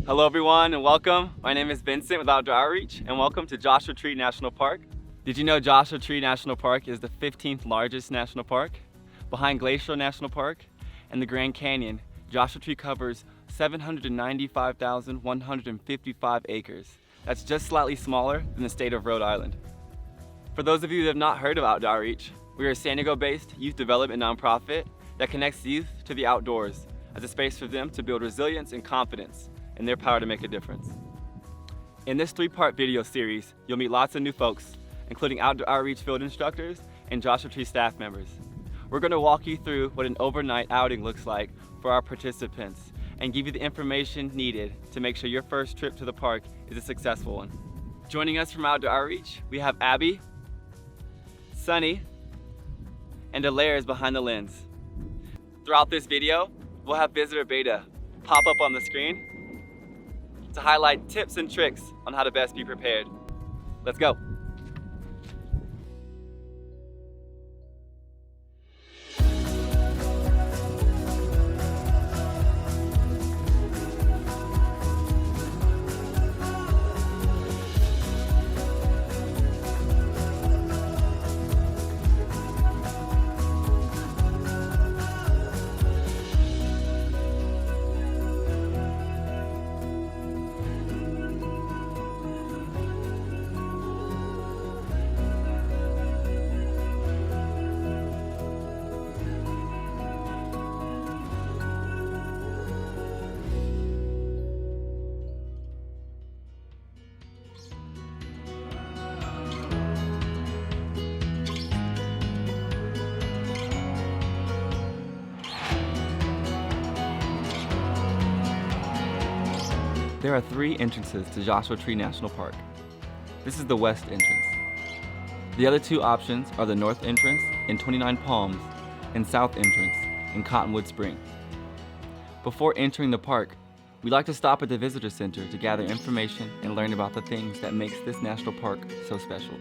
Hello everyone and welcome. My name is Vincent with Outdoor Outreach and welcome to Joshua Tree National Park. Did you know Joshua Tree National Park is the 15th largest national park? Behind Glacial National Park and the Grand Canyon, Joshua Tree covers 795,155 acres. That's just slightly smaller than the state of Rhode Island. For those of you that have not heard of Outdoor Outreach, we are a San Diego-based youth development nonprofit that connects youth to the outdoors as a space for them to build resilience and confidence in their power to make a difference. In this 3-part video series, you'll meet lots of new folks, including Outdoor Outreach field instructors and Joshua Tree staff members. We're going to walk you through what an overnight outing looks like for our participants and give you the information needed to make sure your first trip to the park is a successful one. Joining us from Outdoor Outreach, we have Abby, Sunny, and Alaire is behind the lens. Throughout this video, we'll have visitor beta pop up on the screen to highlight tips and tricks on how to best be prepared. Let's go. There are 3 entrances to Joshua Tree National Park. This is the west entrance. The other 2 options are the north entrance in 29 Palms and south entrance in Cottonwood Spring. Before entering the park, we like to stop at the visitor center to gather information and learn about the things that makes this national park so special.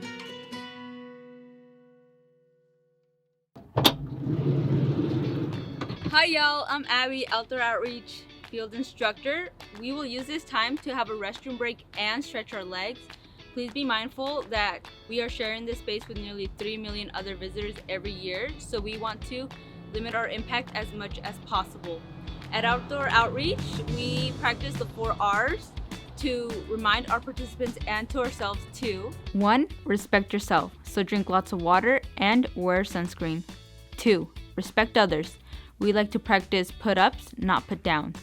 Hi y'all, I'm Abby, Outdoor Outreach field instructor. We will use this time to have a restroom break and stretch our legs. Please be mindful that we are sharing this space with nearly 3 million other visitors every year, so we want to limit our impact as much as possible. At Outdoor Outreach, we practice the 4 R's to remind our participants and to ourselves too. 1. Respect yourself, so drink lots of water and wear sunscreen. 2. Respect others. We like to practice put-ups, not put-downs.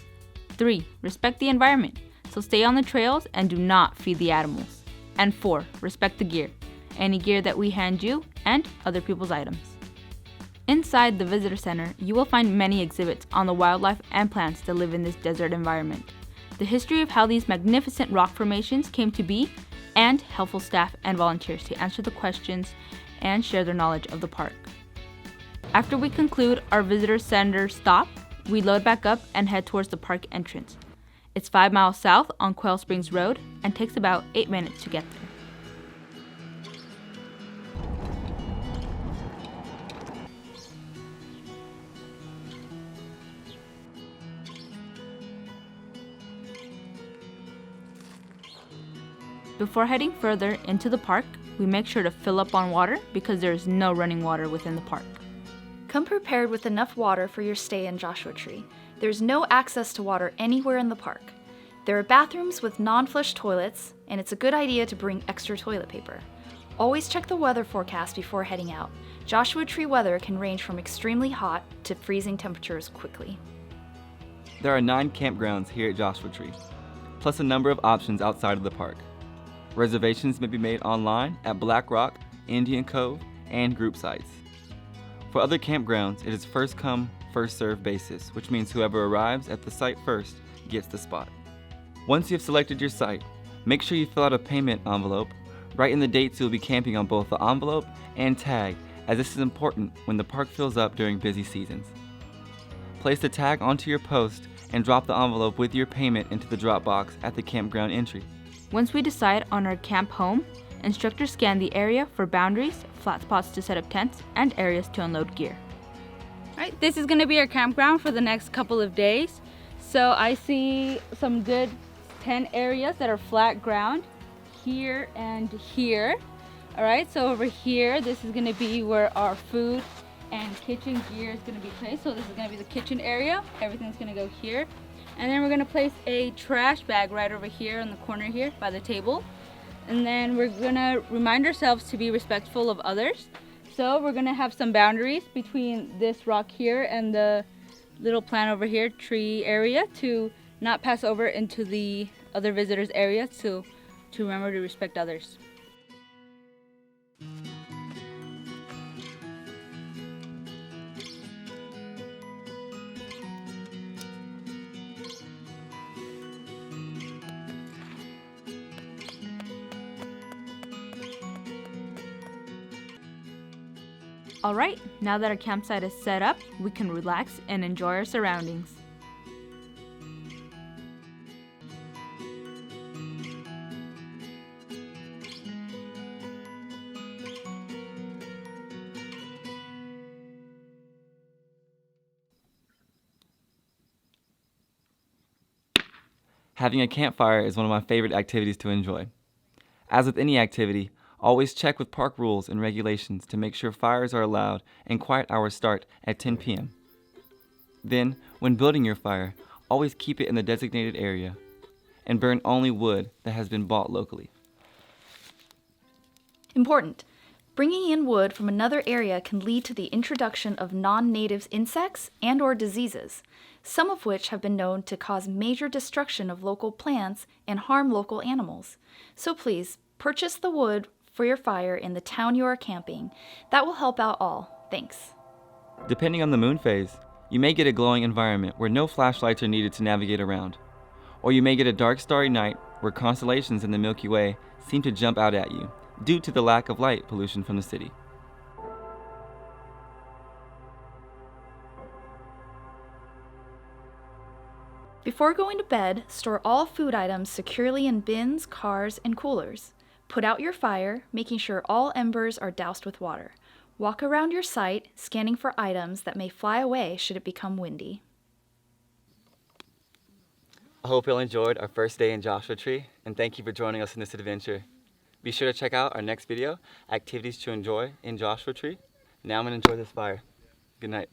3. Respect the environment, so stay on the trails and do not feed the animals. And 4. Respect the gear, any gear that we hand you and other people's items. Inside the visitor center, you will find many exhibits on the wildlife and plants that live in this desert environment, the history of how these magnificent rock formations came to be, and helpful staff and volunteers to answer the questions and share their knowledge of the park. After we conclude our visitor center stop, we load back up and head towards the park entrance. It's 5 miles south on Quail Springs Road and takes about 8 minutes to get there. Before heading further into the park, we make sure to fill up on water because there is no running water within the park. Come prepared with enough water for your stay in Joshua Tree. There's no access to water anywhere in the park. There are bathrooms with non-flush toilets, and it's a good idea to bring extra toilet paper. Always check the weather forecast before heading out. Joshua Tree weather can range from extremely hot to freezing temperatures quickly. There are 9 campgrounds here at Joshua Tree, plus a number of options outside of the park. Reservations may be made online at Black Rock, Indian Cove, and group sites. For other campgrounds, it is first come, first served basis, which means whoever arrives at the site first gets the spot. Once you have selected your site, make sure you fill out a payment envelope, write in the dates you'll be camping on both the envelope and tag, as this is important when the park fills up during busy seasons. Place the tag onto your post and drop the envelope with your payment into the drop box at the campground entry. Once we decide on our camp home, instructors scan the area for boundaries, flat spots to set up tents, and areas to unload gear. All right, this is going to be our campground for the next couple of days. So I see some good 10 areas that are flat ground here and here. All right, so over here, this is gonna be where our food and kitchen gear is gonna be placed. So this is gonna be the kitchen area. Everything's gonna go here. And then we're gonna place a trash bag right over here in the corner here by the table. And then we're gonna remind ourselves to be respectful of others. So we're gonna have some boundaries between this rock here and the little plant over here, tree area, to not pass over into the other visitors area, to remember to respect others. All right, now that our campsite is set up, we can relax and enjoy our surroundings. Having a campfire is one of my favorite activities to enjoy. As with any activity, always check with park rules and regulations to make sure fires are allowed and quiet hours start at 10 p.m. Then, when building your fire, always keep it in the designated area and burn only wood that has been bought locally. Important. Bringing in wood from another area can lead to the introduction of non-native insects and/or diseases, some of which have been known to cause major destruction of local plants and harm local animals. So please, purchase the wood for your fire in the town you are camping. That will help out all. Thanks. Depending on the moon phase, you may get a glowing environment where no flashlights are needed to navigate around. Or you may get a dark starry night where constellations in the Milky Way seem to jump out at you due to the lack of light pollution from the city. Before going to bed, store all food items securely in bins, cars, and coolers. Put out your fire, making sure all embers are doused with water. Walk around your site, scanning for items that may fly away should it become windy. I hope you all enjoyed our first day in Joshua Tree, and thank you for joining us in this adventure. Be sure to check out our next video, Activities to Enjoy in Joshua Tree. Now I'm going to enjoy this fire. Good night.